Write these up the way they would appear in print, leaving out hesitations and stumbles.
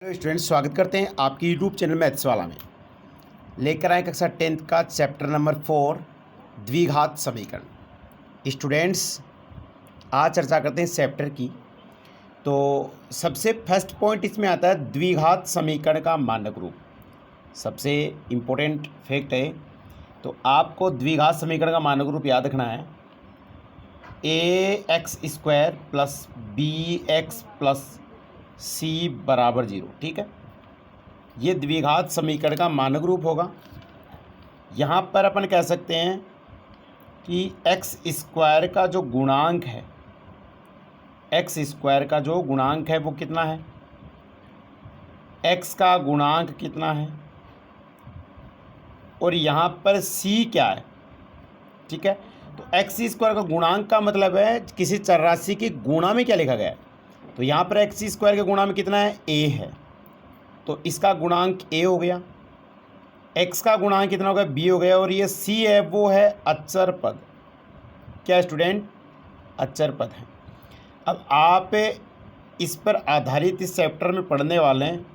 Hello students, स्वागत करते हैं आपकी यूट्यूब चैनल मैथ्स वाला में। लेकर आए कक्षा 10th का चैप्टर नंबर 4 द्विघात समीकरण। स्टूडेंट्स, आज चर्चा करते हैं इस चैप्टर की। तो सबसे फर्स्ट पॉइंट इसमें आता है द्विघात समीकरण का मानक रूप। सबसे इम्पोर्टेंट फैक्ट है, तो आपको द्विघात समीकरण का मानक रूप याद रखना है। ax² plus bx plus c बराबर 0। ठीक है, ये द्विघात समीकरण का मानक रूप होगा। यहाँ पर अपन कह सकते हैं कि x² का जो गुणांक है, x² का जो गुणांक है वो कितना है, x का गुणांक कितना है, और यहाँ पर c क्या है। ठीक है, तो x² का गुणांक का मतलब है किसी चर राशि की गुणा में क्या लिखा गया है। तो यहाँ पर x² के गुणा में कितना है, a है, तो इसका गुणांक a हो गया। x का गुणांक कितना हो गया, b हो गया, और ये c है वो है अचर पद। क्या स्टूडेंट, अचर पद है। अब आप इस पर आधारित इस चैप्टर में पढ़ने वाले हैं।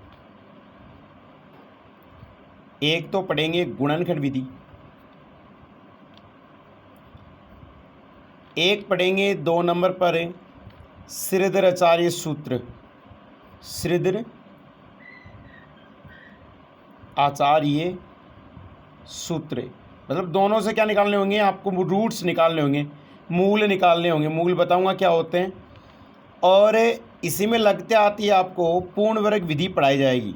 एक तो पढ़ेंगे गुणनखंड विधि, एक पढ़ेंगे 2 नंबर पर श्रीधर आचार्य सूत्र, श्रीधर आचार्य सूत्र। मतलब दोनों से क्या निकालने होंगे, आपको रूट्स निकालने होंगे, मूल निकालने होंगे। मूल बताऊंगा क्या होते हैं। और इसी में लगते आती है आपको पूर्ण वर्ग विधि पढ़ाई जाएगी।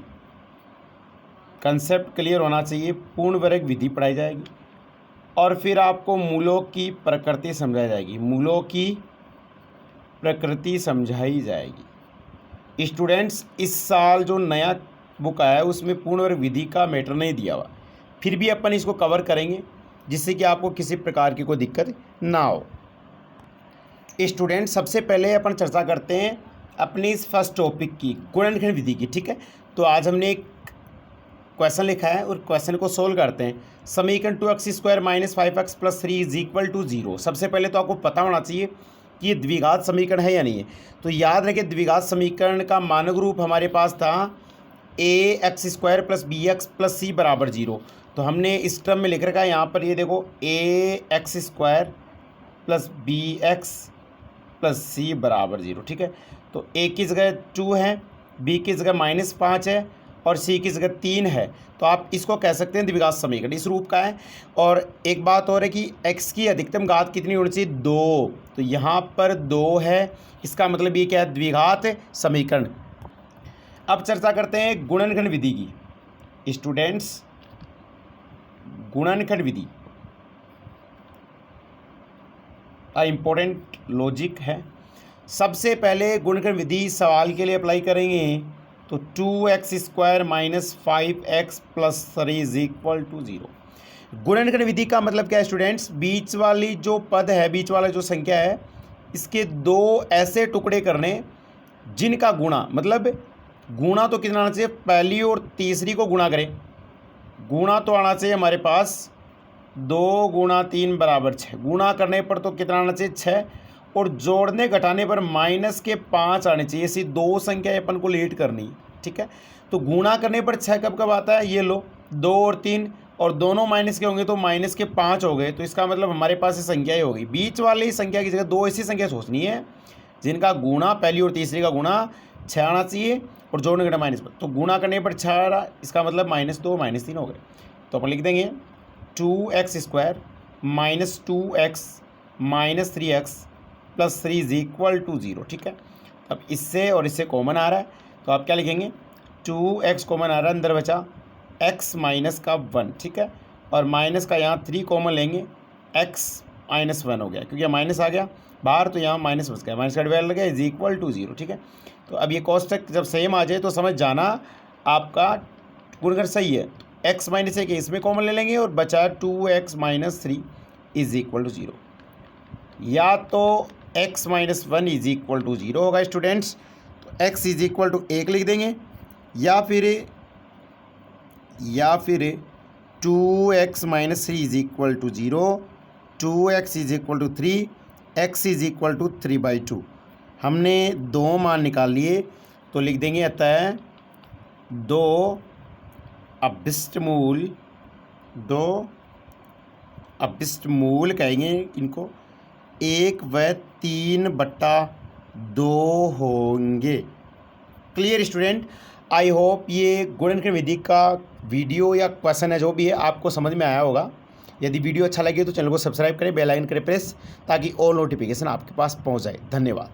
कंसेप्ट क्लियर होना चाहिए। पूर्ण वर्ग विधि पढ़ाई जाएगी और फिर आपको मूलों की प्रकृति समझाई जाएगी, मूलों की प्रकृति समझाई जाएगी। स्टूडेंट्स, इस साल जो नया बुक आया है उसमें पूर्ण वर्ग विधि का मैटर नहीं दिया हुआ, फिर भी अपन इसको कवर करेंगे जिससे कि आपको किसी प्रकार की कोई दिक्कत ना हो। स्टूडेंट, सबसे पहले अपन चर्चा करते हैं अपनी इस फर्स्ट टॉपिक की, गुणनखंड विधि की। ठीक है, तो आज हमने एक क्वेश्चन लिखा है और क्वेश्चन को सोल्व करते हैं। समीकरण 2x² - 5x + 3 = 0। सबसे पहले तो आपको पता होना चाहिए कि ये द्विघात समीकरण है या नहीं है। तो याद रखें, द्विघात समीकरण का मानक रूप हमारे पास था ax² + bx + c बराबर 0। तो हमने इस टर्म में लिख रखा है यहाँ पर, ये देखो ax² + bx + c बराबर 0। ठीक है, तो a की जगह 2 है, b की जगह -5 है और c की जगह 3 है। तो आप इसको कह सकते हैं द्विघात समीकरण इस रूप का है। और एक बात और है कि x की अधिकतम घात कितनी होनी चाहिए, 2। तो यहाँ पर 2 है, इसका मतलब ये क्या है, द्विघात समीकरण। अब चर्चा करते हैं गुणनखंड विधि की। स्टूडेंट्स, गुणनखंड विधि इम्पोर्टेंट लॉजिक है। सबसे पहले गुणनखंड विधि सवाल के लिए अप्लाई करेंगे। तो 2x² - 5x + 3 = 0। गुणनखंड विधि का मतलब क्या है स्टूडेंट्स, बीच वाली जो पद है, बीच वाला जो संख्या है, इसके 2 ऐसे टुकड़े करने जिनका गुणा, मतलब गुणा तो कितना आना चाहिए, पहली और तीसरी को गुणा करें। गुणा तो आना चाहिए हमारे पास 2 × 3 = 6। गुणा करने पर तो कितना आना चाहिए, 6, और जोड़ने घटाने पर -5 आने चाहिए। ऐसी 2 संख्या अपन को लीड करनी। ठीक है, तो गुणा करने पर 6 कब कब आता है, ये लो 2 और 3, और दोनों माइनस के होंगे तो -5 हो गए। तो इसका मतलब हमारे पास ये संख्या ही होगी। बीच वाली संख्या की जगह 2 ऐसी संख्या सोचनी है जिनका गुणा, पहली और तीसरी का गुणा 6 आना चाहिए और जोड़ने घटा -5। तो गुणा करने पर 6 आ रहा, इसका मतलब -2 -3 हो गए। तो अपन लिख देंगे 2x² - 2x - 3x + 3 = 0। ठीक है, अब इससे और इससे कॉमन आ रहा है, तो आप क्या लिखेंगे, 2x कॉमन आ रहा है, अंदर बचा x - का 1। ठीक है, और माइनस का यहाँ 3 कॉमन लेंगे, x - 1 हो गया, क्योंकि माइनस आ गया बाहर, तो यहाँ माइनस बच गया, माइनस का डिवाइड लग गया = 0। ठीक है, तो अब ये कोष्टक जब सेम आ जाए तो समझ जाना आपका गुणनखंड सही है। x - 1 इसमें कॉमन ले लेंगे और बचा 2x - 3 = 0। या तो x - 1 = 0 होगा स्टूडेंट्स, तो x = 1 लिख देंगे, या फिर 2x - 3 = 0, 2x = 3, x = 3/2। हमने 2 मान निकाल लिए, तो लिख देंगे अतः दो अभिष्टमूल, दो अभिष्टमूल कहेंगे इनको, 1/3/2 होंगे। Clear student? आई होप ये गुणनखंड विधि का वीडियो या क्वेश्चन है जो भी है आपको समझ में आया होगा। यदि वीडियो अच्छा लगे तो चैनल को सब्सक्राइब करें, बेल आइकन करें प्रेस, ताकि ऑल नोटिफिकेशन आपके पास पहुंच जाए। धन्यवाद।